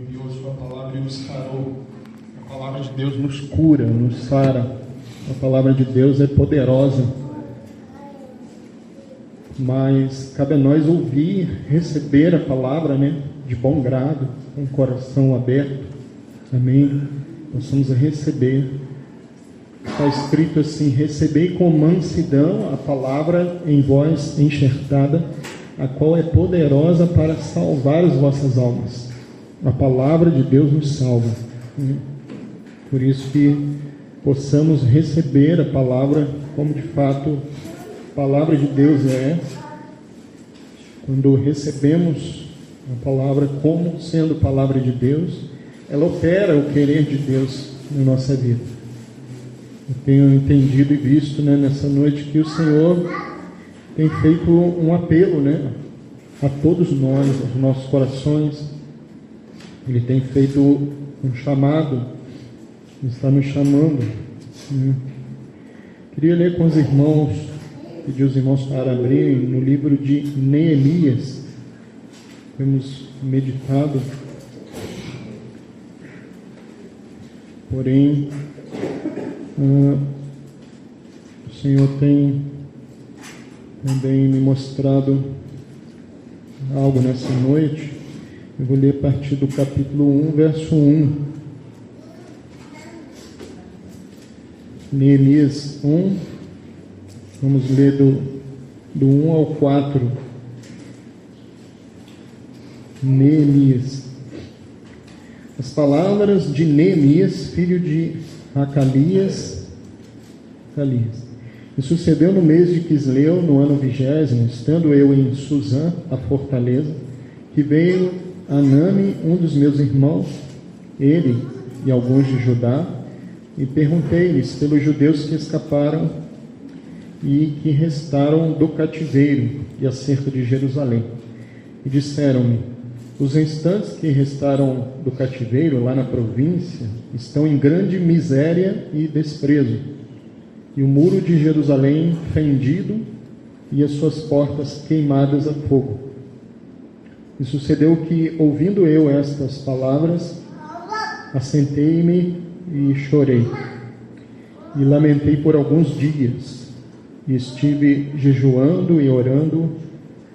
enviou sua palavra e nos sarou. A palavra de Deus nos cura, nos sara. A palavra de Deus é poderosa. Mas cabe a nós ouvir, receber a palavra, de bom grado, com o coração aberto. Amém? Possamos receber. Está escrito assim: recebei com mansidão a palavra em vós enxertada, a qual é poderosa para salvar as vossas almas. A palavra de Deus nos salva. Por isso que possamos receber a palavra como de fato a palavra de Deus é. Quando recebemos a palavra como sendo palavra de Deus, ela opera o querer de Deus na nossa vida. Eu tenho entendido e visto nessa noite que o Senhor tem feito um apelo a todos nós, aos nossos corações. Ele tem feito um chamado, está nos chamando. Queria ler com os irmãos, pedir os irmãos para abrirem no livro de Neemias. Temos meditado, porém o Senhor tem também me mostrado algo nessa noite. Eu vou ler a partir do capítulo 1, verso 1. Neemias 1, vamos ler do 1 ao 4. Neemias. As palavras de Neemias, filho de Acalias. E sucedeu no mês de Quisleu, no ano 20º, estando eu em Suzã, a fortaleza, que veio Anami, um dos meus irmãos, ele e alguns de Judá, e perguntei-lhes pelos judeus que escaparam e que restaram do cativeiro e acerca de Jerusalém. E disseram-me: os restantes que restaram do cativeiro lá na província estão em grande miséria e desprezo, e o muro de Jerusalém fendido e as suas portas queimadas a fogo. E sucedeu que, ouvindo eu estas palavras, assentei-me e chorei, e lamentei por alguns dias, e estive jejuando e orando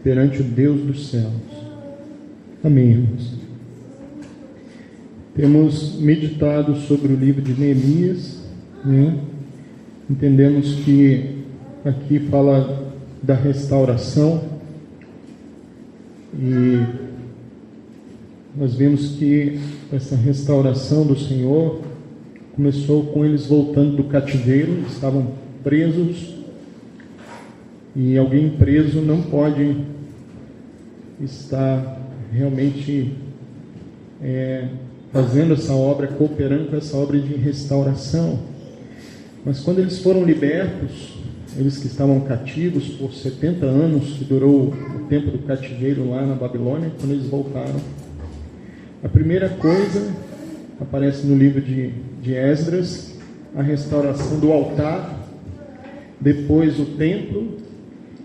perante o Deus dos céus. Amém, irmãos. Temos meditado sobre o livro de Neemias, Entendemos que aqui fala da restauração, e nós vimos que essa restauração do Senhor começou com eles voltando do cativeiro. Estavam presos, e alguém preso não pode estar realmente fazendo essa obra, cooperando com essa obra de restauração. Mas quando eles foram libertos, eles que estavam cativos por 70 anos, que durou o tempo do cativeiro lá na Babilônia, quando eles voltaram, a primeira coisa aparece no livro de Esdras, a restauração do altar, depois o templo,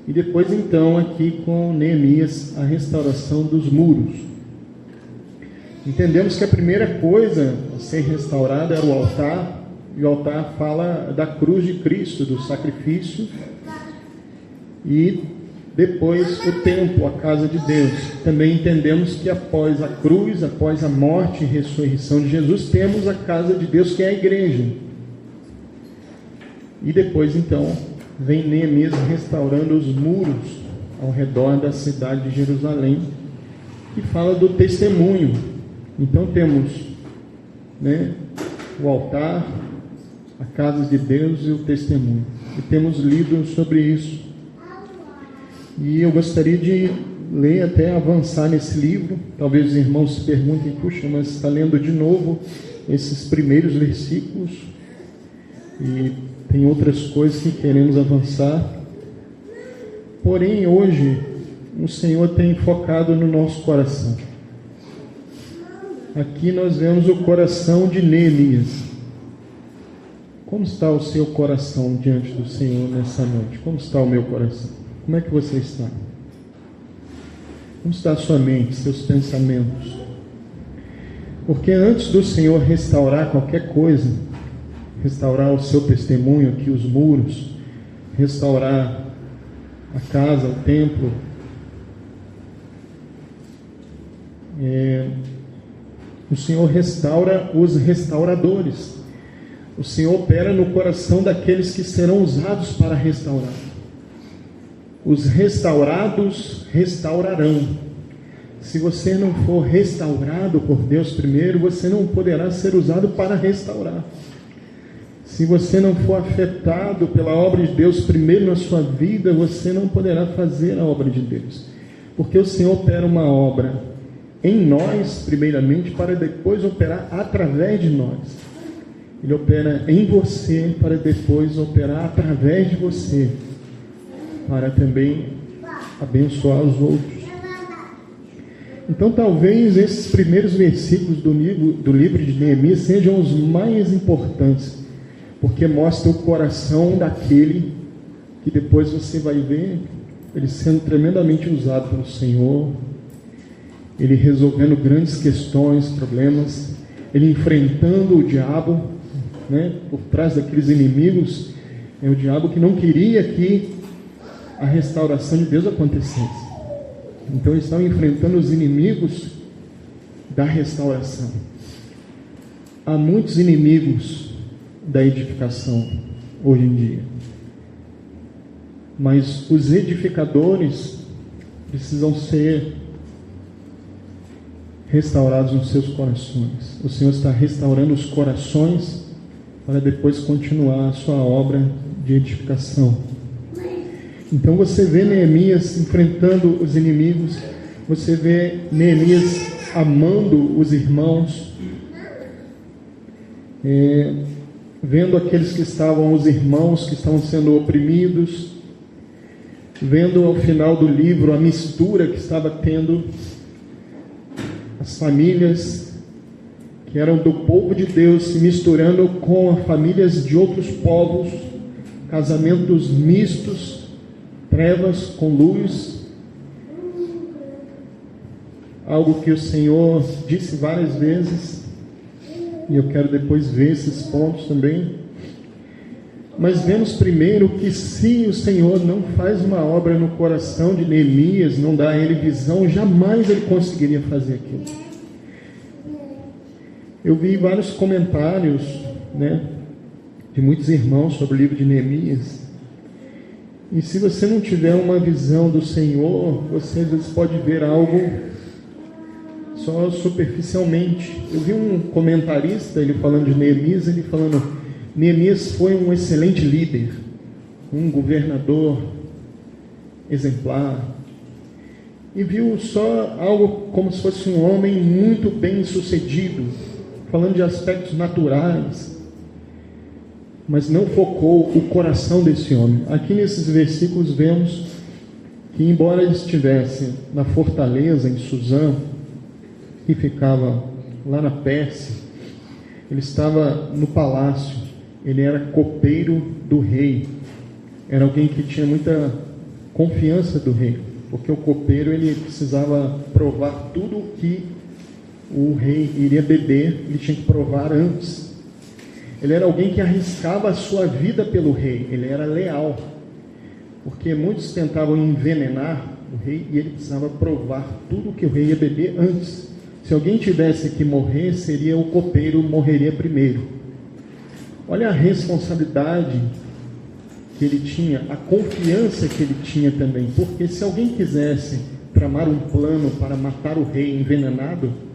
e depois então aqui com Neemias, a restauração dos muros. Entendemos que a primeira coisa a ser restaurada era o altar, e o altar fala da cruz de Cristo, do sacrifício, e depois o templo, a casa de Deus. Também entendemos que após a cruz, após a morte e ressurreição de Jesus, temos a casa de Deus, que é a igreja. E depois então vem Neemias restaurando os muros ao redor da cidade de Jerusalém, que fala do testemunho. Então temos o altar, a casa de Deus e o testemunho. E temos lido sobre isso. E eu gostaria de ler, até avançar nesse livro. Talvez os irmãos se perguntem: puxa, mas está lendo de novo esses primeiros versículos? E tem outras coisas que queremos avançar. Porém, hoje, o Senhor tem focado no nosso coração. Aqui nós vemos o coração de Neemias. Como está o seu coração diante do Senhor nessa noite? Como está o meu coração? Como é que você está? Como está a sua mente, seus pensamentos? Porque antes do Senhor restaurar qualquer coisa, restaurar o seu testemunho aqui, os muros, restaurar a casa, o templo, o Senhor restaura os restauradores. O Senhor opera no coração daqueles que serão usados para restaurar. Os restaurados restaurarão. Se você não for restaurado por Deus primeiro, você não poderá ser usado para restaurar. Se você não for afetado pela obra de Deus primeiro na sua vida, você não poderá fazer a obra de Deus. Porque o Senhor opera uma obra em nós, primeiramente, para depois operar através de nós. Ele opera em você, para depois operar através de você, para também abençoar os outros. Então, talvez esses primeiros versículos do livro de Neemias sejam os mais importantes, porque mostra o coração daquele que depois você vai ver ele sendo tremendamente usado pelo Senhor, ele resolvendo grandes questões, problemas, ele enfrentando o diabo, por trás daqueles inimigos, o diabo que não queria que a restauração de Deus acontecesse. Então eles estavam enfrentando os inimigos da restauração. Há muitos inimigos da edificação hoje em dia, mas os edificadores precisam ser restaurados nos seus corações. O Senhor está restaurando os corações para depois continuar a sua obra de edificação. Então você vê Neemias enfrentando os inimigos, você vê Neemias amando os irmãos, vendo aqueles que estavam, os irmãos que estavam sendo oprimidos, vendo ao final do livro a mistura que estava tendo, as famílias que eram do povo de Deus se misturando com as famílias de outros povos, casamentos mistos, trevas com luz, algo que o Senhor disse várias vezes, e eu quero depois ver esses pontos também. Mas vemos primeiro que se o Senhor não faz uma obra no coração de Neemias, não dá a ele visão, jamais ele conseguiria fazer aquilo. Eu vi vários comentários, de muitos irmãos sobre o livro de Neemias. E se você não tiver uma visão do Senhor, você às vezes pode ver algo só superficialmente. Eu vi um comentarista, ele falando de Neemias, ele falando: Neemias foi um excelente líder, um governador exemplar, e viu só algo como se fosse um homem muito bem sucedido, falando de aspectos naturais, mas não focou o coração desse homem. Aqui nesses versículos vemos que, embora ele estivesse na fortaleza em Suzã, que ficava lá na Pérsia, ele estava no palácio, ele era copeiro do rei, era alguém que tinha muita confiança do rei, porque o copeiro ele precisava provar tudo o que o rei iria beber, ele tinha que provar antes. Ele era alguém que arriscava a sua vida pelo rei, ele era leal, porque muitos tentavam envenenar o rei e ele precisava provar tudo o que o rei ia beber antes. Se alguém tivesse que morrer, seria o copeiro, morreria primeiro. Olha a responsabilidade que ele tinha, a confiança que ele tinha também, porque se alguém quisesse tramar um plano para matar o rei envenenado,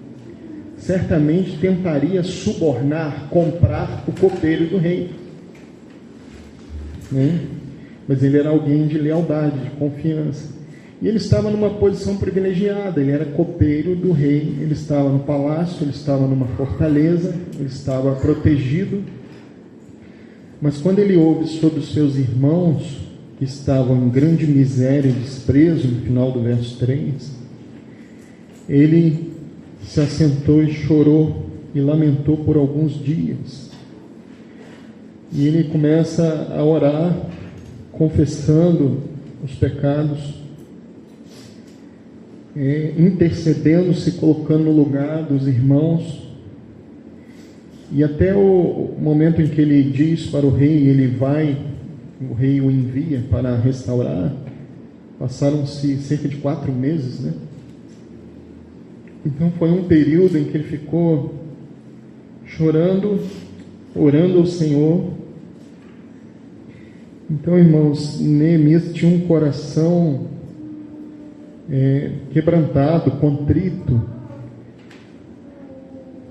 certamente tentaria subornar, comprar o copeiro do rei, Mas ele era alguém de lealdade, de confiança, e ele estava numa posição privilegiada, ele era copeiro do rei, ele estava no palácio, ele estava numa fortaleza, ele estava protegido. Mas quando ele ouve sobre os seus irmãos, que estavam em grande miséria e desprezo, no final do verso 3, ele se assentou e chorou e lamentou por alguns dias. E ele começa a orar, confessando os pecados, intercedendo, se colocando no lugar dos irmãos, E até o momento em que ele diz para o rei, o rei o envia para restaurar, passaram-se cerca de 4 meses, né? Então foi um período em que ele ficou chorando, orando ao Senhor. Então, irmãos, Neemias tinha um coração quebrantado, contrito,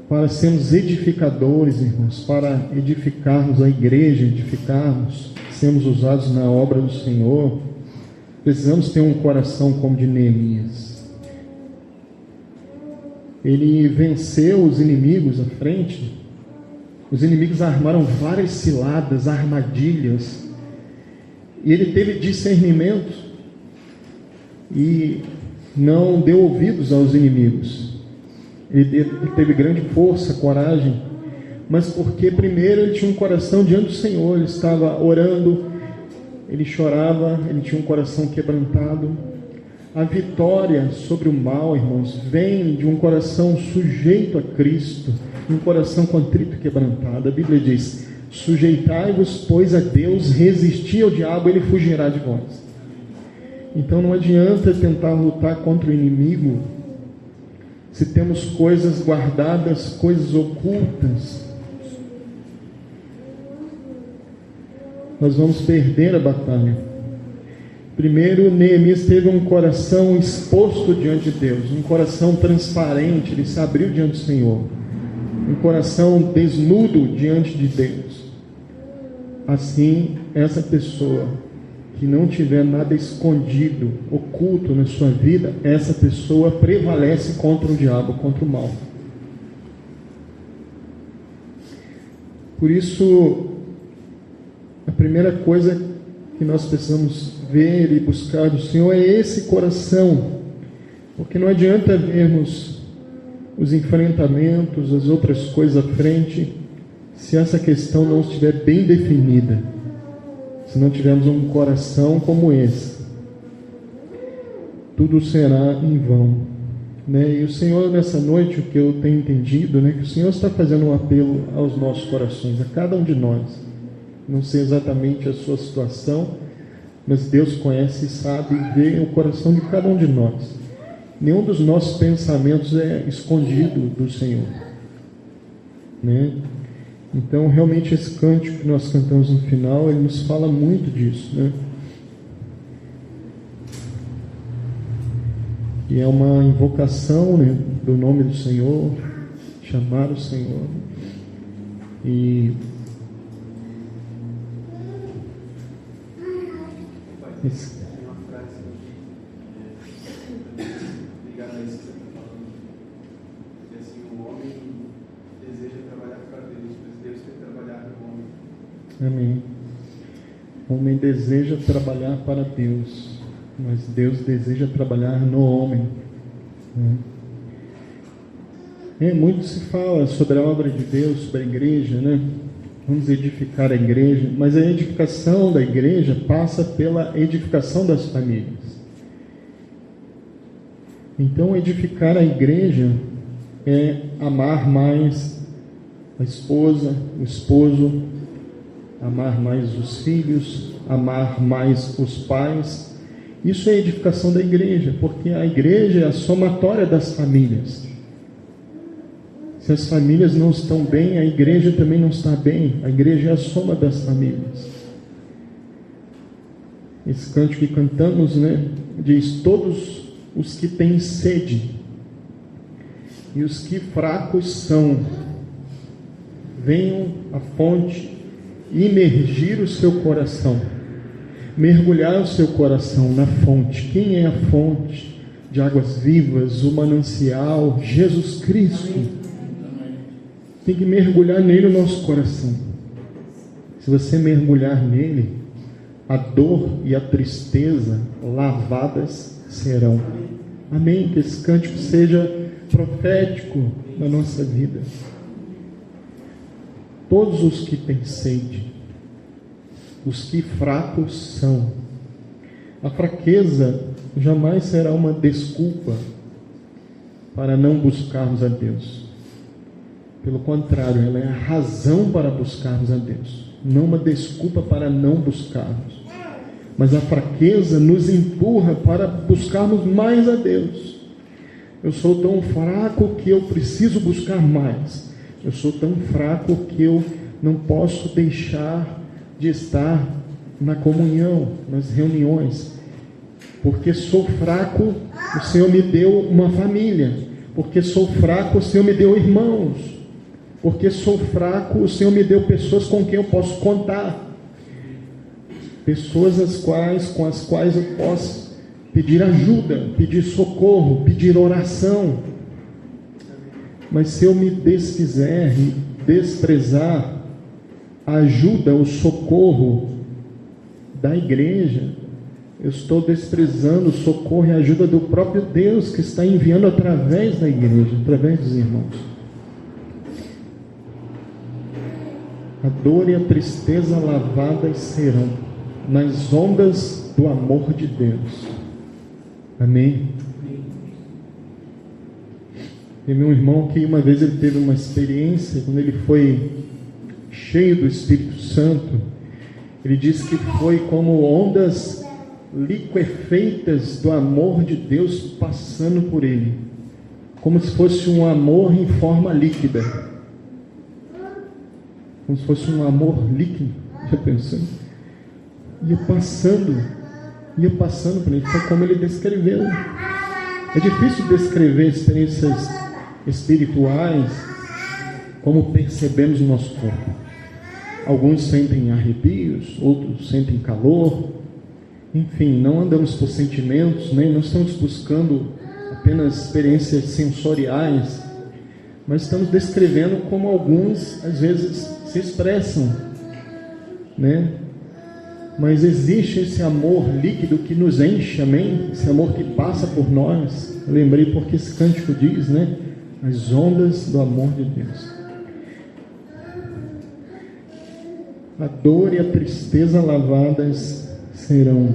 para sermos edificadores, irmãos, para edificarmos a igreja, sermos usados na obra do Senhor. Precisamos ter um coração como de Neemias. Ele venceu os inimigos à frente. Os inimigos armaram várias ciladas, armadilhas, e ele teve discernimento e não deu ouvidos aos inimigos. Ele teve grande força, coragem, mas porque primeiro ele tinha um coração diante do Senhor, ele estava orando, ele chorava, ele tinha um coração quebrantado. A vitória sobre o mal, irmãos, vem de um coração sujeito a Cristo, um coração contrito e quebrantado. A Bíblia diz: sujeitai-vos, pois, a Deus, resisti ao diabo, ele fugirá de vós. Então não adianta tentar lutar contra o inimigo se temos coisas guardadas, coisas ocultas. Nós vamos perder a batalha. Primeiro, Neemias teve um coração exposto diante de Deus, um coração transparente, ele se abriu diante do Senhor, um coração desnudo diante de Deus. Assim, essa pessoa que não tiver nada escondido, oculto na sua vida, essa pessoa prevalece contra o diabo, contra o mal. Por isso, a primeira coisa que nós precisamos ver e buscar do Senhor é esse coração, porque não adianta vermos os enfrentamentos, as outras coisas à frente, se essa questão não estiver bem definida, se não tivermos um coração como esse, tudo será em vão, né? E o Senhor, nessa noite, o que eu tenho entendido, né, que o Senhor está fazendo um apelo aos nossos corações, a cada um de nós. Não sei exatamente a sua situação, mas Deus conhece e sabe e vê o coração de cada um de nós. Nenhum dos nossos pensamentos é escondido do Senhor, né? Então, realmente, esse cântico que nós cantamos no final, ele nos fala muito disso, né? E é uma invocação, né, do nome do Senhor, chamar o Senhor. E esse... uma frase ligada a isso que você está falando, que assim, o homem deseja trabalhar para Deus, mas Deus quer trabalhar no homem. Amém. O homem deseja trabalhar para Deus, mas Deus deseja trabalhar no homem, né? Muito se fala sobre a obra de Deus, sobre a igreja, né? Vamos edificar a igreja, mas a edificação da igreja passa pela edificação das famílias. Então, edificar a igreja é amar mais a esposa, o esposo, amar mais os filhos, amar mais os pais. Isso é edificação da igreja, porque a igreja é a somatória das famílias. Se as famílias não estão bem, a igreja também não está bem. A igreja é a soma das famílias. Esse cântico que cantamos, né, diz: todos os que têm sede e os que fracos são, venham à fonte e imergir o seu coração, mergulhar o seu coração na fonte. Quem é a fonte de águas vivas, o manancial? Jesus Cristo. Tem que mergulhar nele o nosso coração. Se você mergulhar nele, a dor e a tristeza lavadas serão. Amém? Que esse cântico seja profético na nossa vida. Todos os que têm sede, os que fracos são. A fraqueza jamais será uma desculpa para não buscarmos a Deus. Pelo contrário, ela é a razão para buscarmos a Deus, não uma desculpa para não buscarmos. Mas a fraqueza nos empurra para buscarmos mais a Deus. Eu sou tão fraco que eu preciso buscar mais. Eu sou tão fraco que eu não posso deixar de estar na comunhão, nas reuniões. Porque sou fraco, o Senhor me deu uma família. Porque sou fraco, o Senhor me deu irmãos. Porque sou fraco, o Senhor me deu pessoas com quem eu posso contar. Pessoas com as quais eu posso pedir ajuda, pedir socorro, pedir oração. Mas se eu me desfizer e desprezar a ajuda, o socorro da igreja, eu estou desprezando o socorro e a ajuda do próprio Deus que está enviando através da igreja, através dos irmãos. A dor e a tristeza lavadas serão nas ondas do amor de Deus. Amém? Teve um irmão que uma vez ele teve uma experiência, quando ele foi cheio do Espírito Santo, ele disse que foi como ondas liquefeitas do amor de Deus passando por ele, como se fosse um amor em forma líquida, como se fosse um amor líquido. Já pensou? Ia passando por ele. Foi como ele descreveu. É difícil descrever experiências espirituais como percebemos no nosso corpo. Alguns sentem arrepios, outros sentem calor. Enfim, não andamos por sentimentos, nem não estamos buscando apenas experiências sensoriais, mas estamos descrevendo como alguns às vezes se expressam, né? Mas existe esse amor líquido que nos enche, amém? Esse amor que passa por nós. Eu lembrei porque esse cântico diz, né? As ondas do amor de Deus. A dor e a tristeza lavadas serão.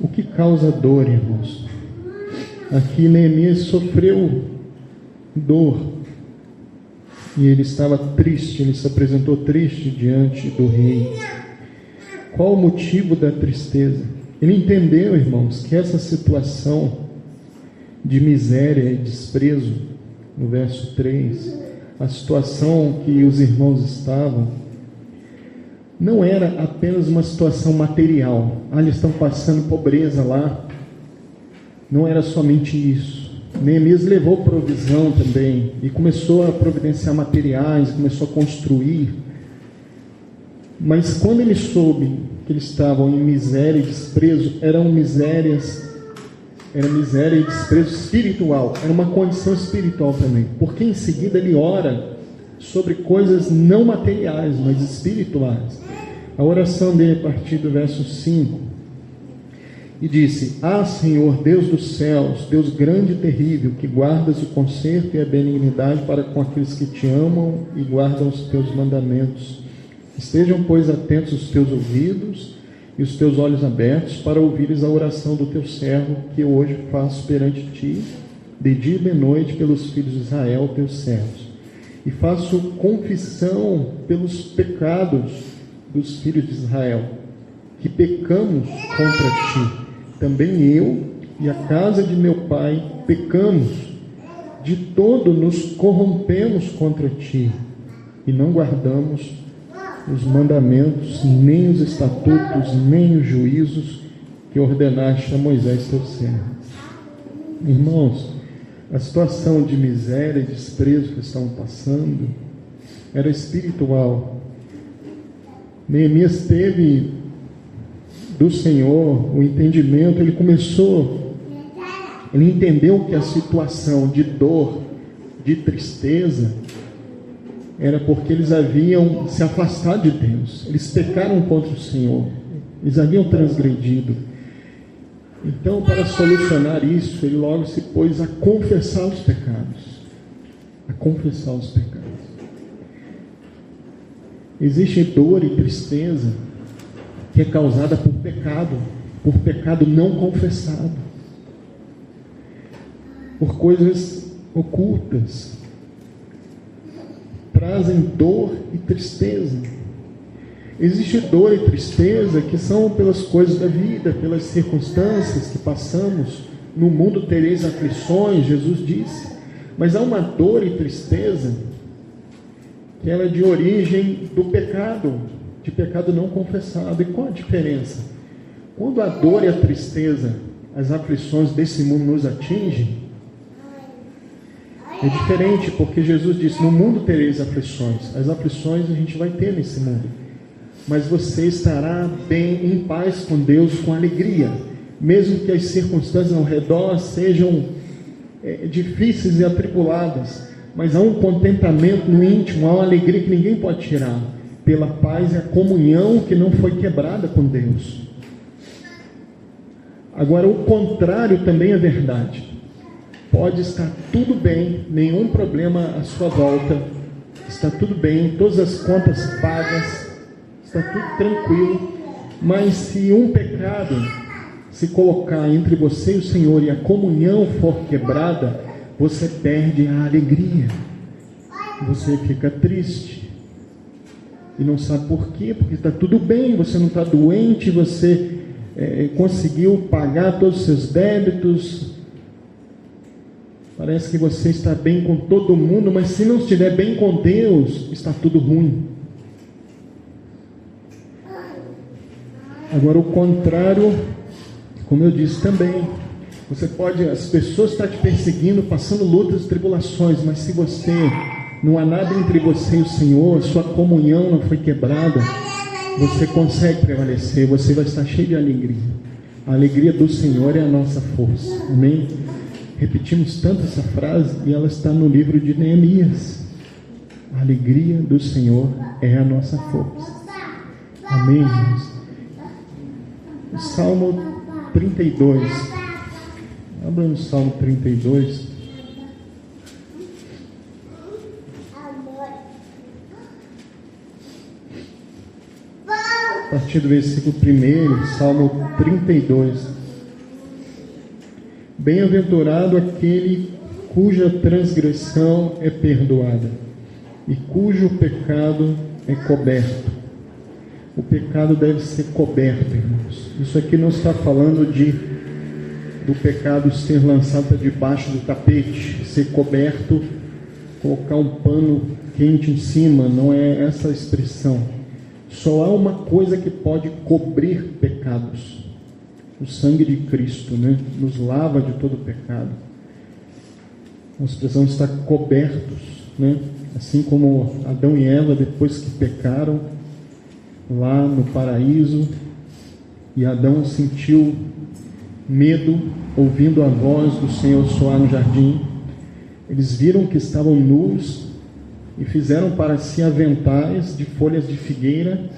O que causa dor, irmãos? Aqui Neemias sofreu dor. E ele estava triste, ele se apresentou triste diante do rei. Qual o motivo da tristeza? Ele entendeu, irmãos, que essa situação de miséria e desprezo, no verso 3, a situação que os irmãos estavam, não era apenas uma situação material. Eles estão passando pobreza lá. Não era somente isso. Neemias levou provisão também e começou a providenciar materiais, começou a construir. Mas quando ele soube que eles estavam em miséria e desprezo, era miséria e desprezo espiritual, era uma condição espiritual também, porque em seguida ele ora sobre coisas não materiais, mas espirituais. A oração dele a partir do verso 5, e disse: Ah, Senhor, Deus dos céus, Deus grande e terrível, que guardas o conserto e a benignidade para com aqueles que te amam e guardam os teus mandamentos. Estejam, pois, atentos os teus ouvidos e os teus olhos abertos para ouvires a oração do teu servo, que eu hoje faço perante ti, de dia e de noite, pelos filhos de Israel, teus servos. E faço confissão pelos pecados dos filhos de Israel, que pecamos contra ti. Também eu e a casa de meu pai pecamos, de todo nos corrompemos contra ti, e não guardamos os mandamentos, nem os estatutos, nem os juízos que ordenaste a Moisés teu servo. Irmãos, a situação de miséria e desprezo que estão passando era espiritual. Neemias teve do Senhor o entendimento, ele entendeu que a situação de dor, de tristeza, era porque eles haviam se afastado de Deus, eles pecaram contra o Senhor, eles haviam transgredido. Então, para solucionar isso, ele logo se pôs a confessar os pecados. Existe dor e tristeza que é causada por pecado não confessado, por coisas ocultas. trazem dor e tristeza. Existe dor e tristeza que são pelas coisas da vida, pelas circunstâncias que passamos. No mundo tereis aflições, Jesus disse. Mas há uma dor e tristeza que ela é de origem do pecado, de pecado não confessado. E qual a diferença? Quando a dor e a tristeza, as aflições desse mundo nos atingem, é diferente, porque Jesus disse, no mundo tereis aflições. As aflições a gente vai ter nesse mundo. Mas você estará bem, em paz com Deus, com alegria. Mesmo que as circunstâncias ao redor sejam difíceis e atribuladas. Mas há um contentamento no íntimo, há uma alegria que ninguém pode tirar. Pela paz e a comunhão que não foi quebrada com Deus. Agora, o contrário também é verdade. Pode estar tudo bem, nenhum problema à sua volta, está tudo bem, todas as contas pagas, está tudo tranquilo, mas se um pecado se colocar entre você e o Senhor e a comunhão for quebrada, você perde a alegria, você fica triste, e não sabe por quê, porque está tudo bem, você não está doente, você conseguiu pagar todos os seus débitos, parece que você está bem com todo mundo, mas se não estiver bem com Deus, está tudo ruim. Agora o contrário, como eu disse também, as pessoas estão te perseguindo, passando lutas e tribulações, mas se você, não há nada entre você e o Senhor, sua comunhão não foi quebrada, você consegue prevalecer, você vai estar cheio de alegria. A alegria do Senhor é a nossa força. Amém? Repetimos tanto essa frase e ela está no livro de Neemias. A alegria do Senhor é a nossa força. Amém, irmãos? O Salmo 32. Abra no Salmo 32. A partir do versículo 1, Salmo 32. Bem-aventurado aquele cuja transgressão é perdoada e cujo pecado é coberto. O pecado deve ser coberto, irmãos. Isso aqui não está falando do pecado ser lançado para debaixo do tapete, ser coberto, colocar um pano quente em cima, não é essa a expressão. Só há uma coisa que pode cobrir pecados. O sangue de Cristo, né? Nos lava de todo o pecado. Nós precisamos estar cobertos, né? Assim como Adão e Eva, depois que pecaram lá no paraíso, e Adão sentiu medo ouvindo a voz do Senhor soar no jardim, eles viram que estavam nus e fizeram para si aventais de folhas de figueira.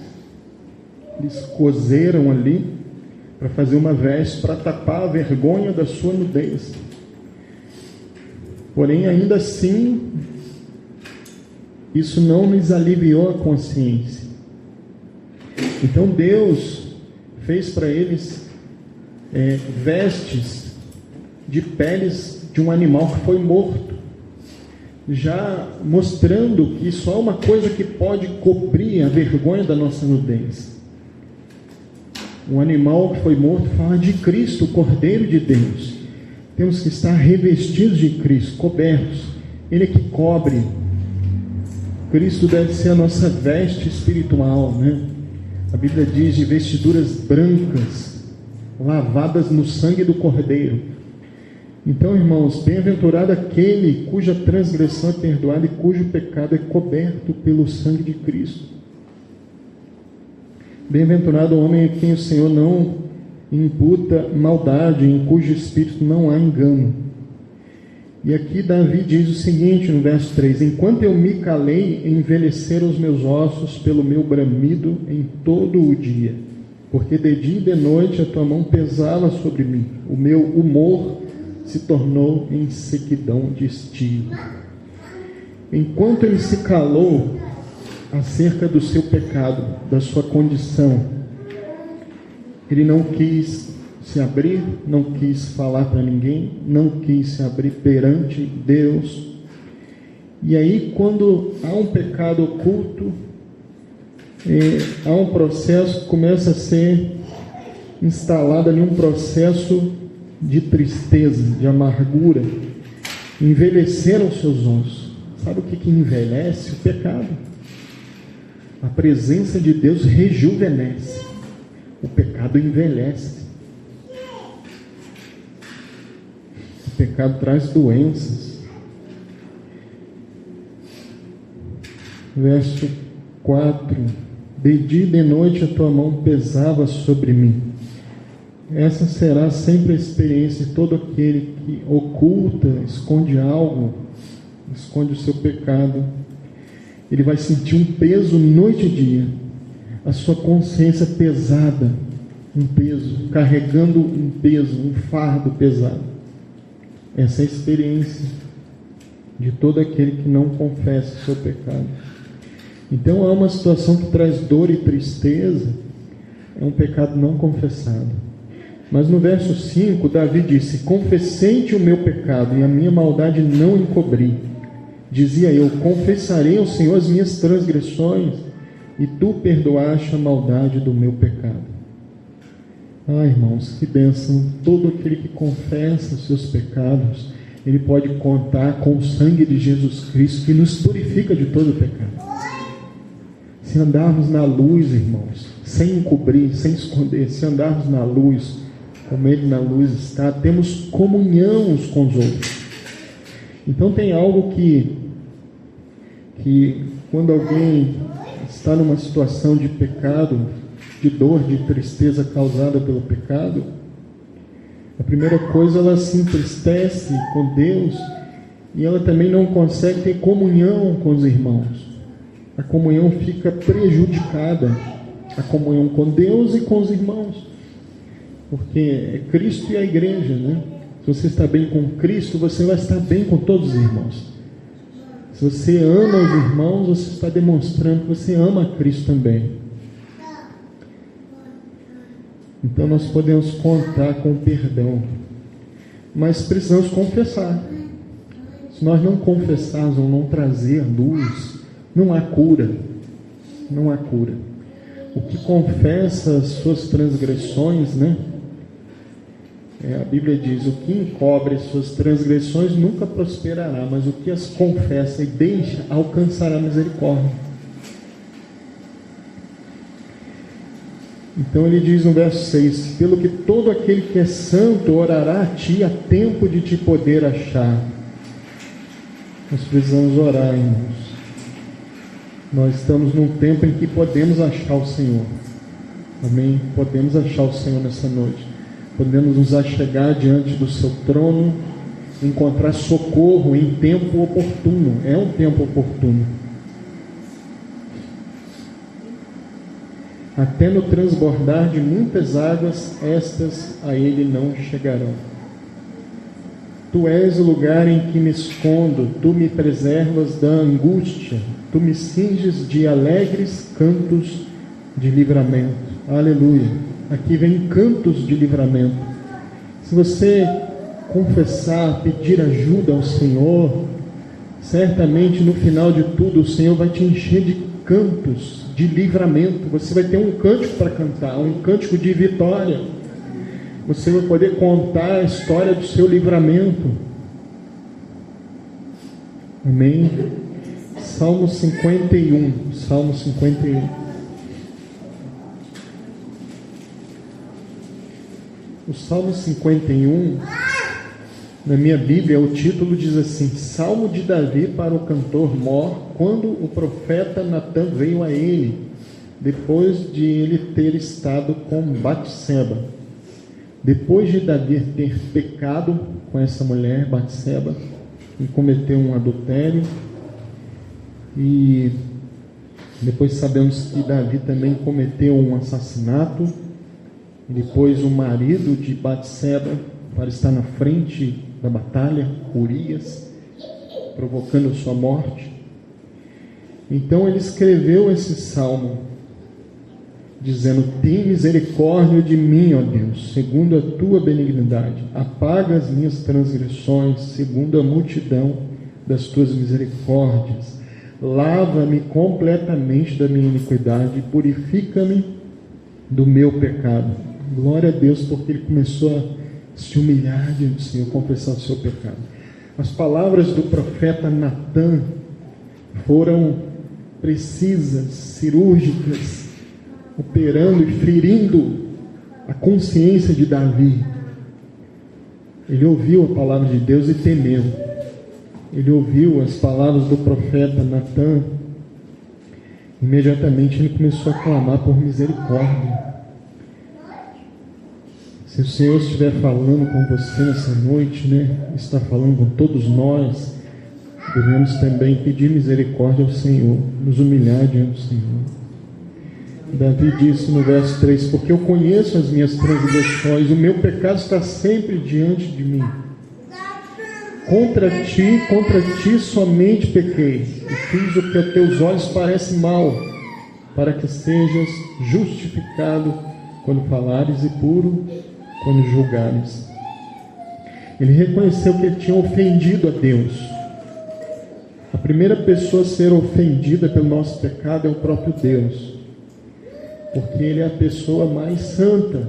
Eles coseram ali para fazer uma veste para tapar a vergonha da sua nudez. Porém, ainda assim, isso não lhes aliviou a consciência. Então Deus fez para eles vestes de peles de um animal que foi morto, já mostrando que só uma coisa que pode cobrir a vergonha da nossa nudez. Um animal que foi morto fala de Cristo, o Cordeiro de Deus. Temos que estar revestidos de Cristo, cobertos. Ele é que cobre. Cristo deve ser a nossa veste espiritual, né? A Bíblia diz de vestiduras brancas, lavadas no sangue do Cordeiro. Então, irmãos, bem-aventurado aquele cuja transgressão é perdoada e cujo pecado é coberto pelo sangue de Cristo. Bem-aventurado o homem a quem o Senhor não imputa maldade, em cujo espírito não há engano. E aqui Davi diz o seguinte no verso 3: enquanto eu me calei, envelheceram os meus ossos pelo meu bramido em todo o dia, porque de dia e de noite a tua mão pesava sobre mim, o meu humor se tornou em sequidão de estio. Enquanto ele se calou acerca do seu pecado, da sua condição, ele não quis se abrir, não quis falar para ninguém, não quis se abrir perante Deus. E aí, quando há um pecado oculto, há um processo que começa a ser instalado ali, um processo de tristeza, de amargura. Envelheceram os seus ossos. Sabe o que envelhece? O pecado. A presença de Deus rejuvenesce. O pecado envelhece. O pecado traz doenças. Verso 4. De dia e de noite a tua mão pesava sobre mim. Essa será sempre a experiência de todo aquele que oculta, esconde algo, esconde o seu pecado. Ele vai sentir um peso noite e dia, a sua consciência pesada, um peso, carregando um peso, um fardo pesado. Essa é a experiência de todo aquele que não confessa o seu pecado. Então há uma situação que traz dor e tristeza, é um pecado não confessado. Mas no verso 5, Davi disse: confessei-te o meu pecado e a minha maldade não encobri. Dizia eu: confessarei ao Senhor as minhas transgressões, e tu perdoaste a maldade do meu pecado. Ah, irmãos, que bênção! Todo aquele que confessa os seus pecados, ele pode contar com o sangue de Jesus Cristo, que nos purifica de todo o pecado. Se andarmos na luz, irmãos, sem encobrir, sem esconder, se andarmos na luz, como Ele na luz está, temos comunhão uns com os outros. Então tem algo que quando alguém está numa situação de pecado, de dor, de tristeza causada pelo pecado, a primeira coisa, ela se entristece com Deus e ela também não consegue ter comunhão com os irmãos. A comunhão fica prejudicada, a comunhão com Deus e com os irmãos. Porque é Cristo e a igreja, né? Se você está bem com Cristo, você vai estar bem com todos os irmãos. Se você ama os irmãos, você está demonstrando que você ama a Cristo também. Então nós podemos contar com o perdão, mas precisamos confessar. Se nós não confessarmos ou não trazer luz, não há cura. Não há cura. O que confessa as suas transgressões, né? A Bíblia diz: o que encobre as suas transgressões nunca prosperará, mas o que as confessa e deixa alcançará misericórdia. Então ele diz no verso 6: pelo que todo aquele que é santo orará a ti a tempo de te poder achar. Nós precisamos orar, irmãos. Nós estamos num tempo em que podemos achar o Senhor. Amém? Podemos achar o Senhor nessa noite. Podemos nos achegar diante do seu trono, encontrar socorro em tempo oportuno. É um tempo oportuno. Até no transbordar de muitas águas, estas a ele não chegarão. Tu és o lugar em que me escondo, tu me preservas da angústia, tu me cinges de alegres cantos de livramento. Aleluia. Aqui vem cantos de livramento. Se você confessar, pedir ajuda ao Senhor, certamente no final de tudo o Senhor vai te encher de cantos de livramento. Você vai ter um cântico para cantar, um cântico de vitória. Você vai poder contar a história do seu livramento. Amém? Salmo 51. Salmo 51. O Salmo 51, na minha Bíblia, o título diz assim: Salmo de Davi para o cantor mor, quando o profeta Natan veio a ele, depois de ele ter estado com Batseba. Depois de Davi ter pecado com essa mulher, Batseba, e cometeu um adultério, e depois sabemos que Davi também cometeu um assassinato. Ele pôs o marido de Batseba para estar na frente da batalha, Urias, provocando sua morte. Então ele escreveu esse salmo, dizendo: tem misericórdia de mim, ó Deus, segundo a tua benignidade. Apaga as minhas transgressões, segundo a multidão das tuas misericórdias. Lava-me completamente da minha iniquidade e purifica-me do meu pecado. Glória a Deus, porque ele começou a se humilhar diante do Senhor, confessar o seu pecado. As palavras do profeta Natã foram precisas, cirúrgicas, operando e ferindo a consciência de Davi. Ele ouviu a palavra de Deus e temeu. Ele ouviu as palavras do profeta Natã. Imediatamente ele começou a clamar por misericórdia. Se o Senhor estiver falando com você nessa noite, está falando com todos nós, devemos também pedir misericórdia ao Senhor, nos humilhar diante do Senhor. Davi disse no verso 3, porque eu conheço as minhas transgressões, o meu pecado está sempre diante de mim. Contra ti somente pequei, e fiz o que a teus olhos parece mal, para que sejas justificado quando falares e puro quando julgares. Ele reconheceu que ele tinha ofendido a Deus. A primeira pessoa a ser ofendida pelo nosso pecado é o próprio Deus, porque ele é a pessoa mais santa.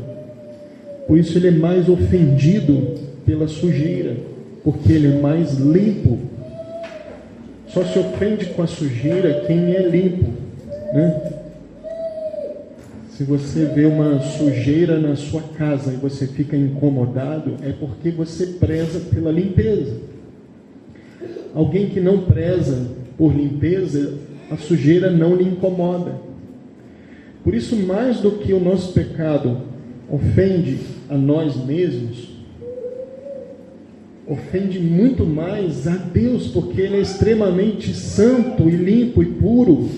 Por isso ele é mais ofendido pela sujeira, porque ele é mais limpo. Só se ofende com a sujeira quem é limpo, Se você vê uma sujeira na sua casa e você fica incomodado, é porque você preza pela limpeza. Alguém que não preza por limpeza, a sujeira não lhe incomoda. Por isso, mais do que o nosso pecado ofende a nós mesmos, ofende muito mais a Deus, porque Ele é extremamente santo e limpo e puro.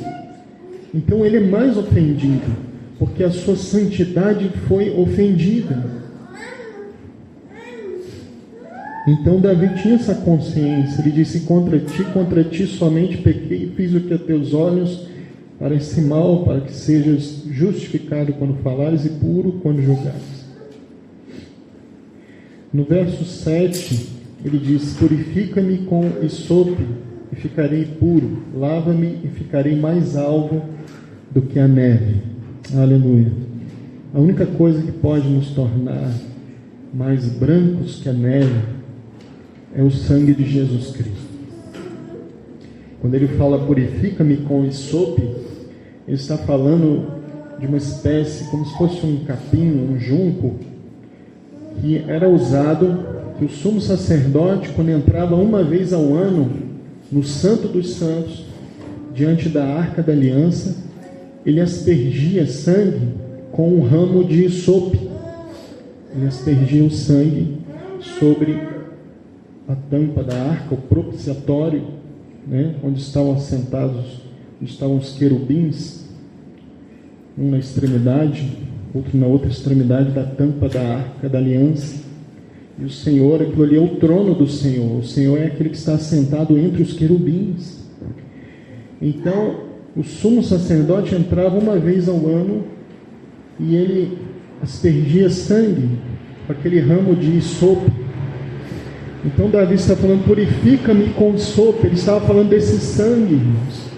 Então Ele é mais ofendido, porque a sua santidade foi ofendida. Então Davi tinha essa consciência. Ele disse: contra ti somente pequei e fiz o que a teus olhos parece mal, para que sejas justificado quando falares e puro quando julgares. No verso 7, ele diz: purifica-me com isope e ficarei puro, lava-me e ficarei mais alvo do que a neve. Aleluia. A única coisa que pode nos tornar mais brancos que a neve é o sangue de Jesus Cristo. Quando ele fala purifica-me com isope, ele está falando de uma espécie, como se fosse um capim, um junco, que era usado, que o sumo sacerdote, quando entrava uma vez ao ano no Santo dos Santos, diante da Arca da Aliança, ele aspergia sangue com um ramo de isope. Ele aspergia o sangue sobre a tampa da arca, o propiciatório, onde estavam assentados, onde estavam os querubins, um na extremidade, outro na outra extremidade da tampa da arca da aliança. E o Senhor, aquilo ali é o trono do Senhor. O Senhor é aquele que está assentado entre os querubins. Então, o sumo sacerdote entrava uma vez ao ano e ele aspergia sangue com aquele ramo de isope. Então Davi está falando: purifica-me com isope. Ele estava falando desse sangue, irmãos.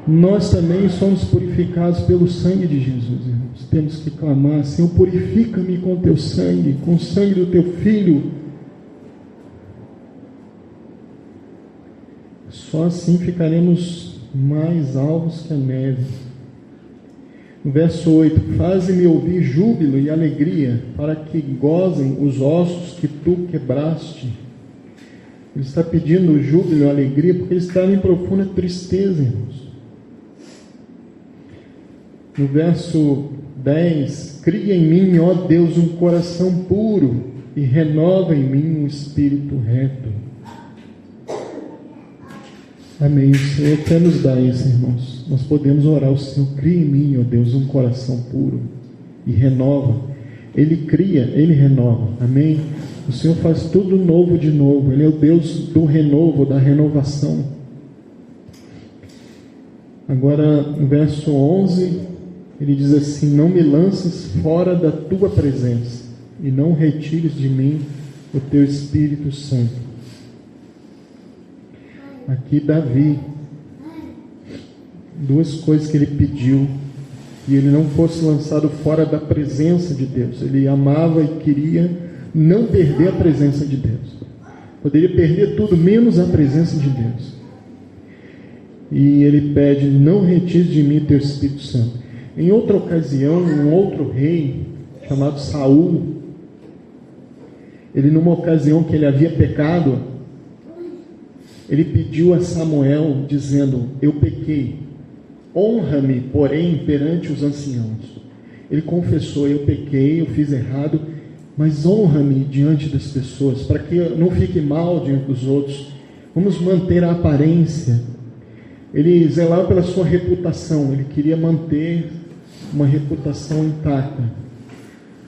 Nós também somos purificados pelo sangue de Jesus, irmãos. Temos que clamar: Senhor, purifica-me com teu sangue, com o sangue do teu Filho. Só assim ficaremos mais alvos que a neve. No verso 8: faze-me ouvir júbilo e alegria, para que gozem os ossos que tu quebraste. Ele está pedindo júbilo e alegria porque ele está em profunda tristeza, irmãos. No verso 10: cria em mim, ó Deus, um coração puro e renova em mim um espírito reto. Amém. O Senhor quer nos dar isso, irmãos. Nós podemos orar ao Senhor: cria em mim, ó Deus, um coração puro e renova. Ele cria, Ele renova. Amém. O Senhor faz tudo novo de novo. Ele é o Deus do renovo, da renovação. Agora, no verso 11, ele diz assim: não me lances fora da tua presença e não retires de mim o teu Espírito Santo. Aqui Davi, duas coisas que ele pediu, que ele não fosse lançado fora da presença de Deus. Ele amava e queria não perder a presença de Deus. Poderia perder tudo menos a presença de Deus. E ele pede: não retire de mim teu Espírito Santo. Em outra ocasião, um outro rei chamado Saul, ele, numa ocasião que ele havia pecado, ele pediu a Samuel dizendo: eu pequei, honra-me, porém, perante os anciãos. Ele confessou: eu pequei, eu fiz errado, mas honra-me diante das pessoas, para que eu não fique mal diante dos outros. Vamos manter a aparência. Ele zelava pela sua reputação, ele queria manter uma reputação intacta.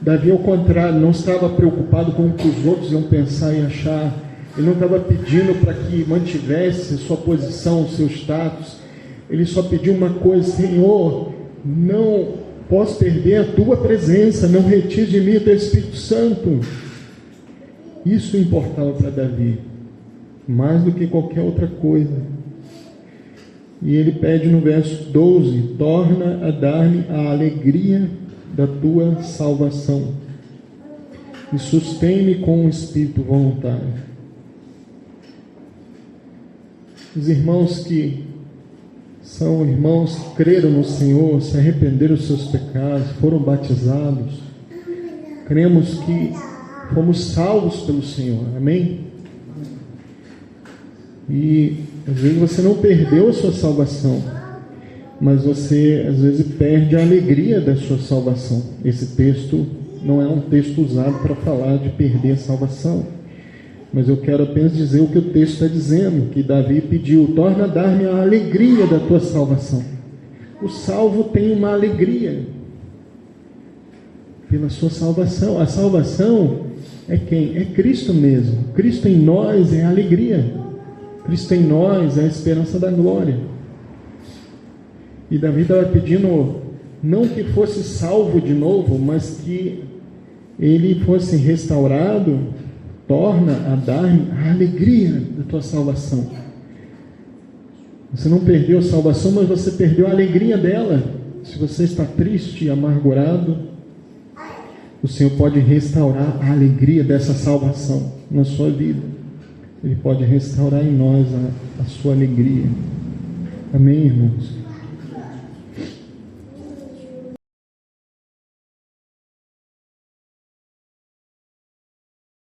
Davi, ao contrário, não estava preocupado com o que os outros iam pensar e achar. Ele não estava pedindo para que mantivesse sua posição, seu status. Ele só pediu uma coisa: Senhor, não posso perder a tua presença, não retire de mim o teu Espírito Santo. Isso importava para Davi, mais do que qualquer outra coisa. E ele pede no verso 12: torna a dar-me a alegria da tua salvação e sustém-me com um espírito voluntário. Os irmãos que são irmãos que creram no Senhor, se arrependeram dos seus pecados, foram batizados, cremos que fomos salvos pelo Senhor, amém? E às vezes você não perdeu a sua salvação, mas você às vezes perde a alegria da sua salvação. Esse texto não é um texto usado para falar de perder a salvação, mas eu quero apenas dizer o que o texto está dizendo, que Davi pediu: torna a dar-me a alegria da tua salvação. O salvo tem uma alegria pela sua salvação. A salvação é quem? É Cristo mesmo. Cristo em nós é a alegria. Cristo em nós é a esperança da glória. E Davi estava pedindo não que fosse salvo de novo, mas que ele fosse restaurado. Torna a dar-me a alegria da tua salvação. Você não perdeu a salvação, mas você perdeu a alegria dela. Se você está triste e amargurado, o Senhor pode restaurar a alegria dessa salvação na sua vida. Ele pode restaurar em nós a sua alegria. Amém, irmãos?